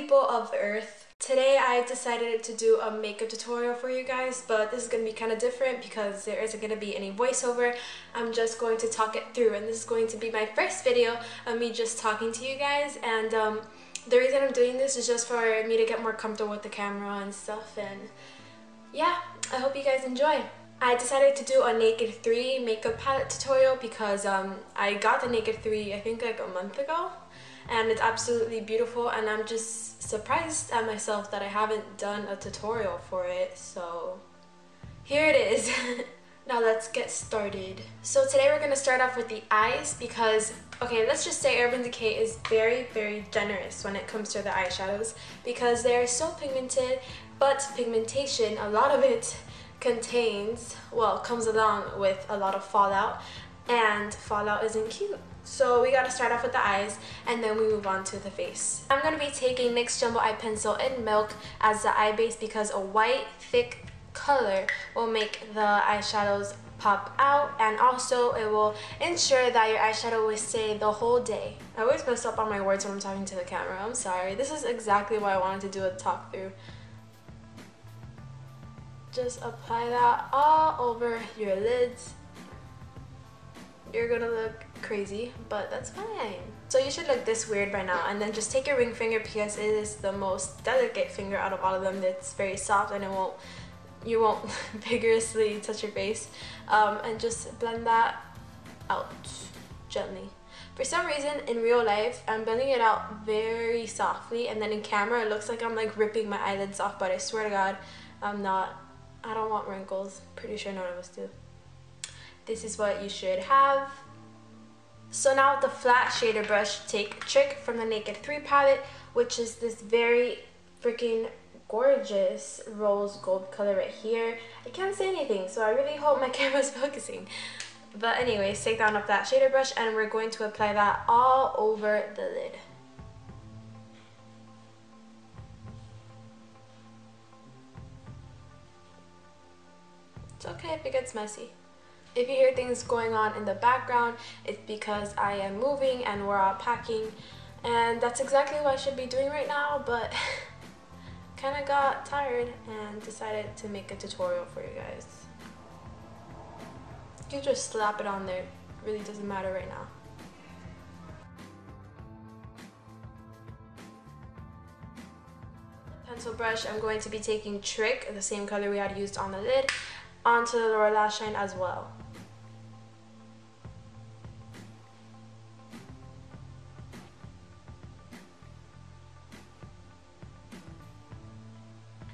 people of Earth. Today I decided to do a makeup tutorial for you guys, but this is going to be kind of different because there isn't going to be any voiceover. I'm just going to talk it through, and this is going to be my first video of me just talking to you guys. And the reason I'm doing this is just for me to get more comfortable with the camera and stuff, and yeah, I hope you guys enjoy. I decided to do a Naked 3 makeup palette tutorial because I got the Naked 3 I think like a month ago, and it's absolutely beautiful, and I'm just surprised at myself that I haven't done a tutorial for it, so here it is. Now let's get started. So today we're going to start off with the eyes because, okay, let's just say Urban Decay is very generous when it comes to the eyeshadows because they're so pigmented, but pigmentation, a lot of it comes along with a lot of fallout, and fallout isn't cute. So we gotta start off with the eyes and then we move on to the face. I'm gonna be taking NYX Jumbo Eye Pencil in Milk as the eye base because a white thick color will make the eyeshadows pop out, and also it will ensure that your eyeshadow will stay the whole day. I always mess up on my words when I'm talking to the camera. I'm sorry. This is exactly why I wanted to do a talk through. Just apply that all over your lids. You're gonna look crazy, but that's fine. So you should look this weird by now, and then just take your ring finger because it is the most delicate finger out of all of them. It's very soft and you won't vigorously touch your face, and just blend that out gently. For some reason in real life I'm blending it out very softly, and then in camera it looks like I'm like ripping my eyelids off, but I swear to God I'm not. I don't want wrinkles. Pretty sure none of us do. This is what you should have. So now with the flat shader brush, take Trick from the Naked 3 palette, which is this very freaking gorgeous rose gold color right here. I can't say anything, so I really hope my camera's focusing. But anyways, take down a flat shader brush and we're going to apply that all over the lid. It's okay if it gets messy. If you hear things going on in the background, it's because I am moving and we're all packing, and that's exactly what I should be doing right now, but kind of got tired and decided to make a tutorial for you guys. You just slap it on there. It really doesn't matter right now. Pencil brush, I'm going to be taking Trick, the same color we had used on the lid, onto the lower lash line as well.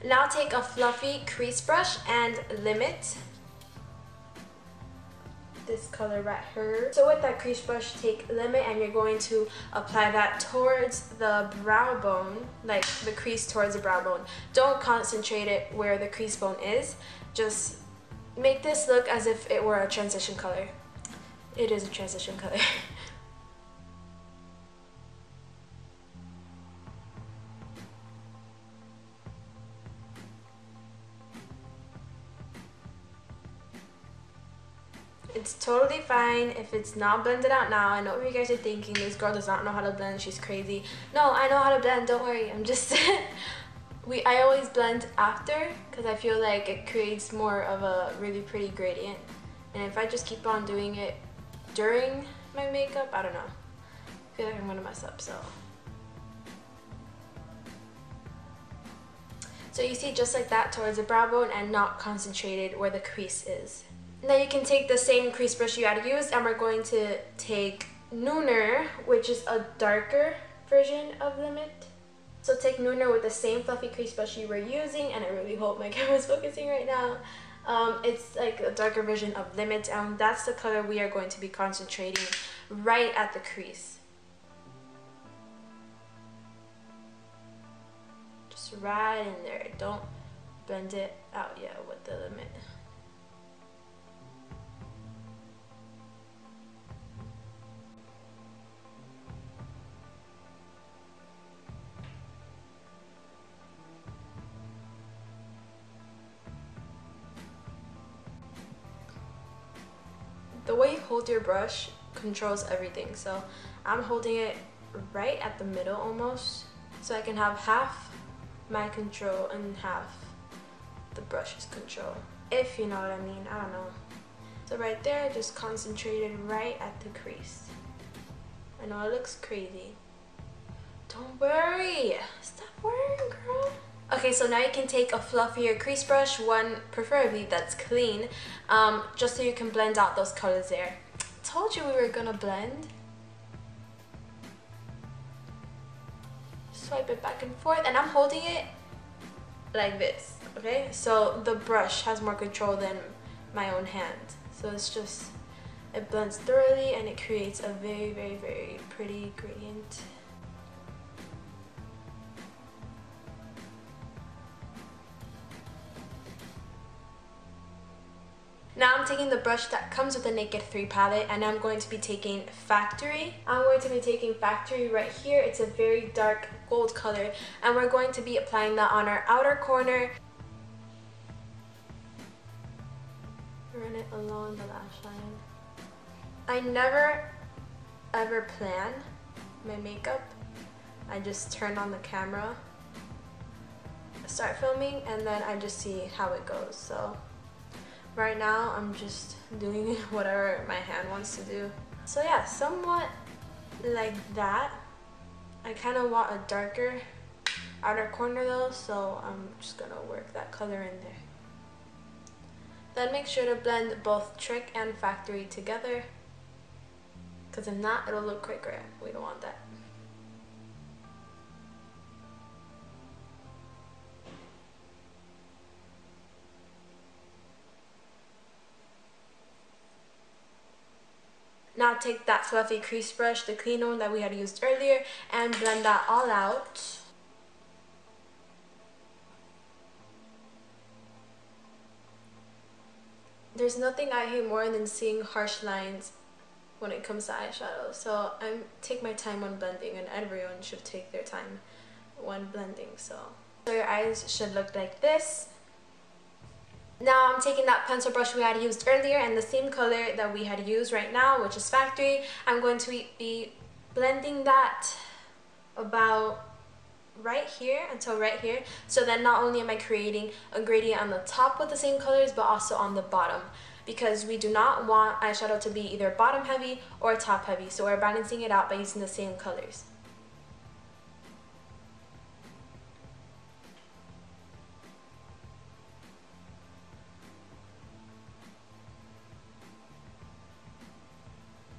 Now take a fluffy crease brush and limit this color right here. So with that crease brush, take limit, and you're going to apply that towards the brow bone, like the crease towards the brow bone. Don't concentrate it where the crease bone is. Just make this look as if it were a transition color. It is a transition color. It's totally fine if it's not blended out now. I know what you guys are thinking, this girl does not know how to blend, she's crazy. No, I know how to blend, don't worry. I'm just I always blend after because I feel like it creates more of a really pretty gradient, and if I just keep on doing it during my makeup, I don't know, I feel like I'm gonna mess up. So you see, just like that, towards the brow bone and not concentrated where the crease is. Now you can take the same crease brush you had used, and we're going to take Nooner, which is a darker version of Limit. So take Nooner with the same fluffy crease brush you were using, and I really hope my camera's focusing right now. It's like a darker version of Limit, and that's the color we are going to be concentrating right at the crease. Just right in there. Don't blend it out yet with the Limit. The way you hold your brush controls everything, so I'm holding it right at the middle almost, so I can have half my control and half the brush's control, if you know what I mean. I don't know. So right there, just concentrated right at the crease. I know it looks crazy. Don't worry. Stop worrying, girl. Okay, so now you can take a fluffier crease brush, one preferably that's clean, just so you can blend out those colors there. Told you we were gonna blend. Swipe it back and forth, and I'm holding it like this, okay? So the brush has more control than my own hand. So it's just, it blends thoroughly and it creates a very, very, very pretty gradient. Now I'm taking the brush that comes with the Naked 3 palette, and I'm going to be taking Factory. I'm going to be taking Factory right here. It's a very dark gold color, and we're going to be applying that on our outer corner. Run it along the lash line. I never ever plan my makeup. I just turn on the camera, start filming, and then I just see how it goes. So right now, I'm just doing whatever my hand wants to do. So yeah, somewhat like that. I kind of want a darker outer corner though, so I'm just gonna work that color in there. Then make sure to blend both Trick and Factory together, because if not, it'll look quicker. We don't want that. Now take that fluffy crease brush, the clean one that we had used earlier, and blend that all out. There's nothing I hate more than seeing harsh lines when it comes to eyeshadow. So I take my time when blending, and everyone should take their time when blending. So your eyes should look like this. Now I'm taking that pencil brush we had used earlier and the same color that we had used right now, which is Factory. I'm going to be blending that about right here until right here. So then not only am I creating a gradient on the top with the same colors, but also on the bottom, because we do not want eyeshadow to be either bottom heavy or top heavy. So we're balancing it out by using the same colors.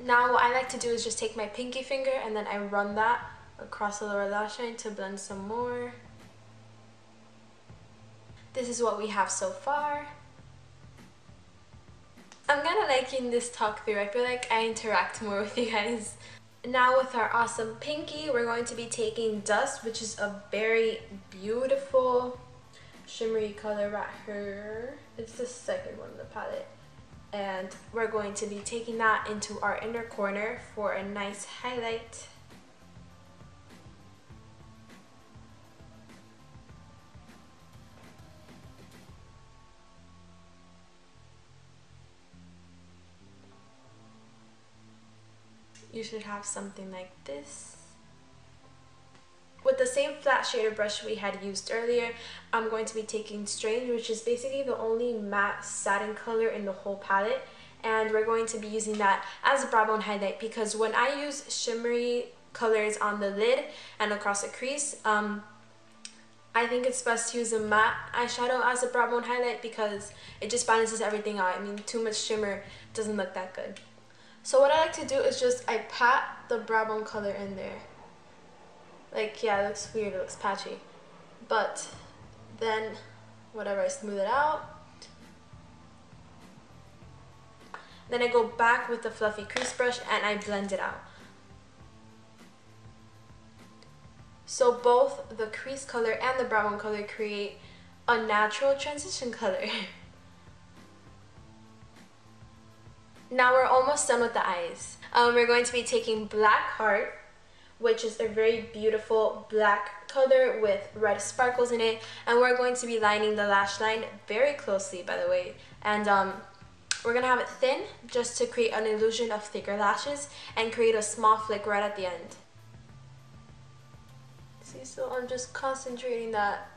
Now what I like to do is just take my pinky finger and then I run that across the lower lash line to blend some more. This is what we have so far. I'm kind of liking this talk through. I feel like I interact more with you guys. Now with our awesome pinky, we're going to be taking Dust, which is a very beautiful shimmery color right here. It's the second one in the palette. And we're going to be taking that into our inner corner for a nice highlight. You should have something like this. With the same flat shader brush we had used earlier, I'm going to be taking Strange, which is basically the only matte satin color in the whole palette. And we're going to be using that as a brow bone highlight, because when I use shimmery colors on the lid and across the crease, I think it's best to use a matte eyeshadow as a brow bone highlight because it just balances everything out. I mean, too much shimmer doesn't look that good. So what I like to do is just I pat the brow bone color in there. Like, yeah, it looks weird, it looks patchy. But then, whatever, I smooth it out. Then I go back with the fluffy crease brush and I blend it out. So both the crease color and the brow bone color create a natural transition color. Now we're almost done with the eyes. We're going to be taking Black Heart, which is a very beautiful black color with red sparkles in it, and we're going to be lining the lash line very closely, by the way, and we're gonna have it thin just to create an illusion of thicker lashes and create a small flick right at the end. See, so I'm just concentrating that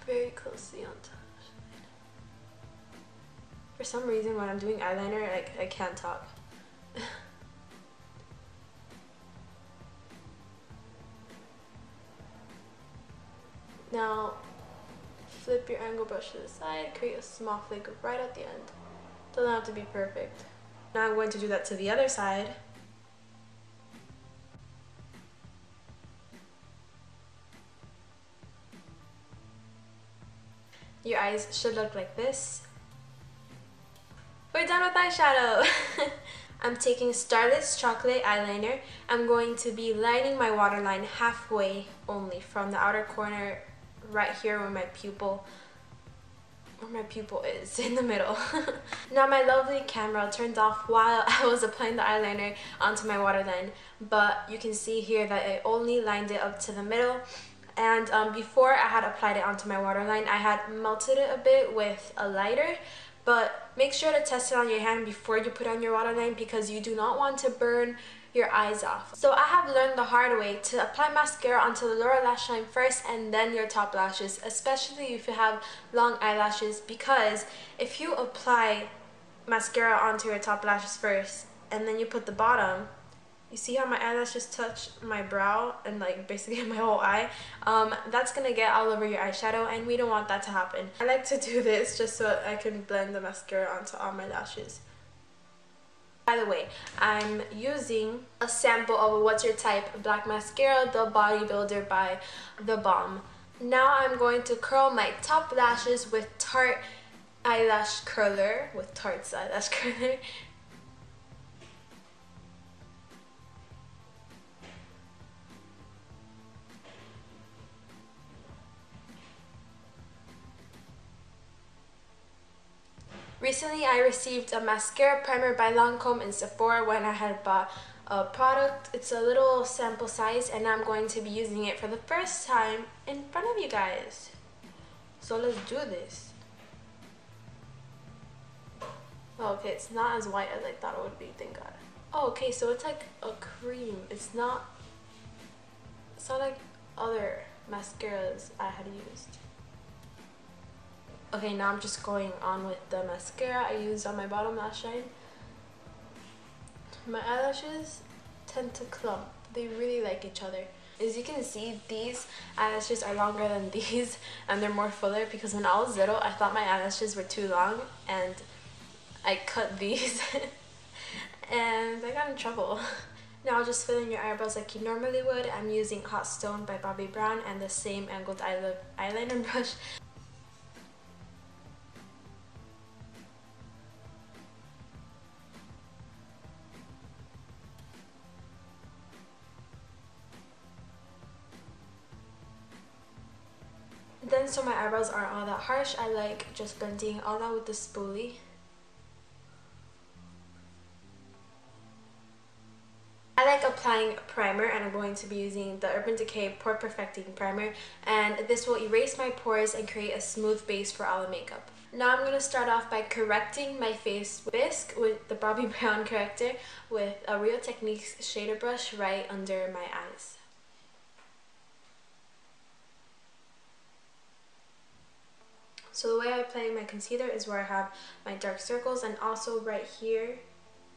very closely on top. For some reason, when I'm doing eyeliner, like, I can't talk. Now, flip your angle brush to the side, create a small flake right at the end. Doesn't have to be perfect. Now I'm going to do that to the other side. Your eyes should look like this. We're done with eyeshadow! I'm taking Starless Chocolate Eyeliner. I'm going to be lining my waterline halfway only, from the outer corner right here where my pupil is, in the middle. Now my lovely camera turned off while I was applying the eyeliner onto my waterline, but you can see here that I only lined it up to the middle. And before I had applied it onto my waterline, I had melted it a bit with a lighter, but make sure to test it on your hand before you put on your waterline because you do not want to burn your eyes off. So I have learned the hard way to apply mascara onto the lower lash line first and then your top lashes, especially if you have long eyelashes, because if you apply mascara onto your top lashes first and then you put the bottom, you see how my eyelashes touch my brow and like basically my whole eye? That's gonna get all over your eyeshadow and we don't want that to happen. I like to do this just so I can blend the mascara onto all my lashes. By the way, I'm using a sample of What's Your Type Black Mascara, the Bodybuilder by The Balm. Now I'm going to curl my top lashes with Tarte Eyelash Curler, Recently, I received a mascara primer by Lancome in Sephora when I had bought a product. It's a little sample size and I'm going to be using it for the first time in front of you guys. So let's do this. Oh, okay, it's not as white as I thought it would be, thank God. Oh, okay, so it's like a cream. It's not like other mascaras I had used. Okay, now I'm just going on with the mascara I used on my bottom lash line. My eyelashes tend to clump. They really like each other. As you can see, these eyelashes are longer than these and they're more fuller because when I was little, I thought my eyelashes were too long and I cut these and I got in trouble. Now I'll just fill in your eyebrows like you normally would. I'm using Hot Stone by Bobbi Brown and the same angled eyeliner brush. Then, so my eyebrows aren't all that harsh, I like just blending all that with the spoolie. I like applying primer and I'm going to be using the Urban Decay Pore Perfecting Primer, and this will erase my pores and create a smooth base for all the makeup. Now I'm going to start off by correcting my face bisque with the Bobbi Brown corrector with a Real Techniques shader brush right under my eyes. So the way I apply my concealer is where I have my dark circles and also right here,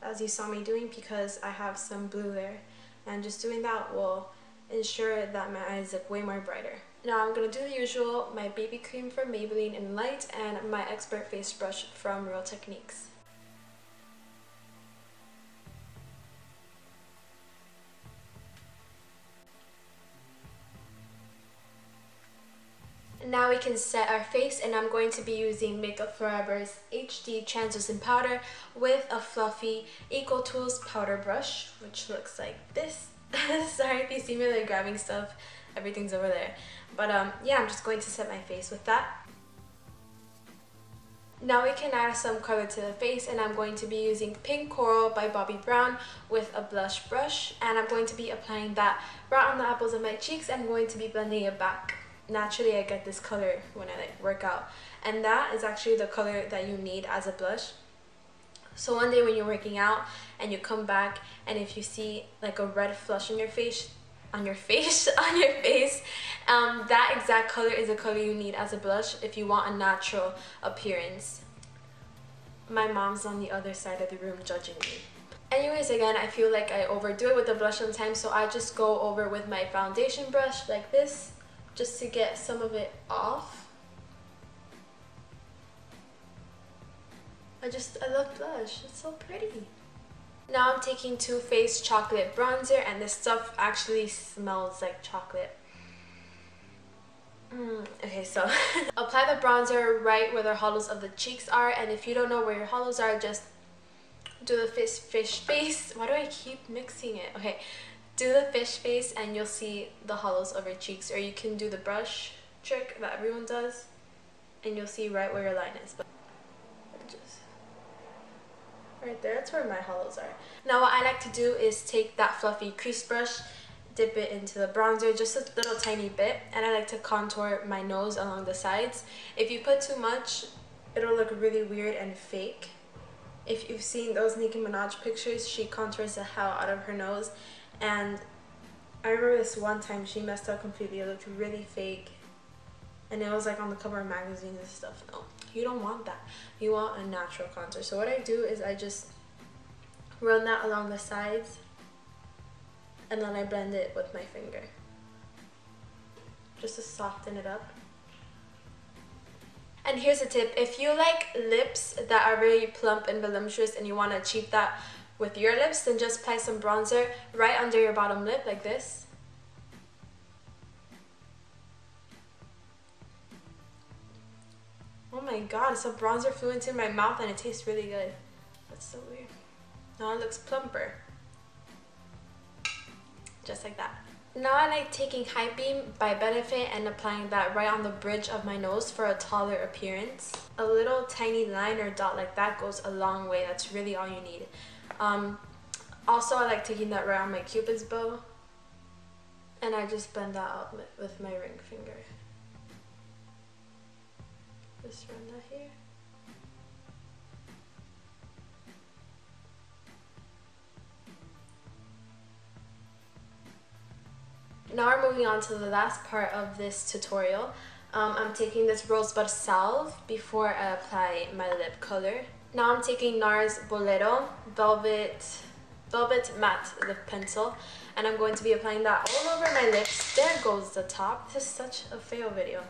as you saw me doing, because I have some blue there. And just doing that will ensure that my eyes look way more brighter. Now I'm going to do the usual, my BB cream from Maybelline in Light and my Expert Face Brush from Real Techniques. Now we can set our face, and I'm going to be using Makeup Forever's HD Translucent Powder with a fluffy EcoTools powder brush, which looks like this. Sorry if you see me like grabbing stuff, everything's over there. But yeah, I'm just going to set my face with that. Now we can add some color to the face, and I'm going to be using Pink Coral by Bobbi Brown with a blush brush, and I'm going to be applying that right on the apples of my cheeks. I'm going to be blending it back. Naturally, I get this color when I like work out, and that is actually the color that you need as a blush. So one day when you're working out and you come back and if you see like a red flush on your face, on your face, that exact color is the color you need as a blush if you want a natural appearance. My mom's on the other side of the room judging me. Anyways, again, I feel like I overdo it with the blush sometimes, so I just go over with my foundation brush like this, just to get some of it off. I love blush, it's so pretty. Now I'm taking Too Faced Chocolate Bronzer, and this stuff actually smells like chocolate. Okay, so apply the bronzer right where the hollows of the cheeks are, and if you don't know where your hollows are, just do the fish face. Why do I keep mixing it? Okay, do the fish face and you'll see the hollows of your cheeks, or you can do the brush trick that everyone does and you'll see right where your line is. But just right there, that's where my hollows are. Now what I like to do is take that fluffy crease brush, dip it into the bronzer just a little tiny bit, and I like to contour my nose along the sides. If you put too much, it'll look really weird and fake. If you've seen those Nicki Minaj pictures, she contours the hell out of her nose, and I remember this one time she messed up completely. It looked really fake, and it was like on the cover of magazines and stuff. No, you don't want that. You want a natural contour. So what I do is I just run that along the sides, and then I blend it with my finger just to soften it up. And here's a tip: if you like lips that are really plump and voluptuous and you want to achieve that with your lips, then just apply some bronzer right under your bottom lip like this. Oh my god, some bronzer flew into my mouth and it tastes really good. That's so weird. Now it looks plumper. Just like that. Now I like taking High Beam by Benefit and applying that right on the bridge of my nose for a taller appearance. A little tiny line or dot like that goes a long way. That's really all you need. Also, I like taking that right on my Cupid's bow, and I just blend that out with my ring finger. Just run that here. Now we're moving on to the last part of this tutorial. I'm taking this Rosebud Salve before I apply my lip color. Now I'm taking NARS Bolero Velvet Matte Lip Pencil, and I'm going to be applying that all over my lips. There goes the top. This is such a fail video.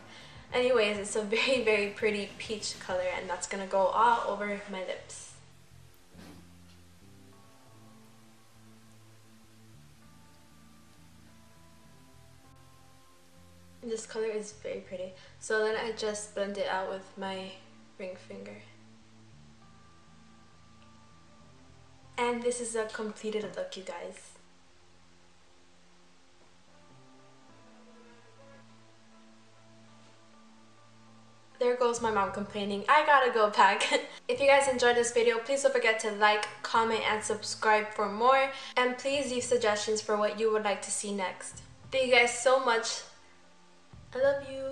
Anyways, it's a very, very pretty peach color, and that's gonna go all over my lips. This color is very pretty. So then I just blend it out with my ring finger. And this is a completed look, you guys. There goes my mom complaining. I gotta go pack. If you guys enjoyed this video, please don't forget to like, comment, and subscribe for more. And please leave suggestions for what you would like to see next. Thank you guys so much. I love you.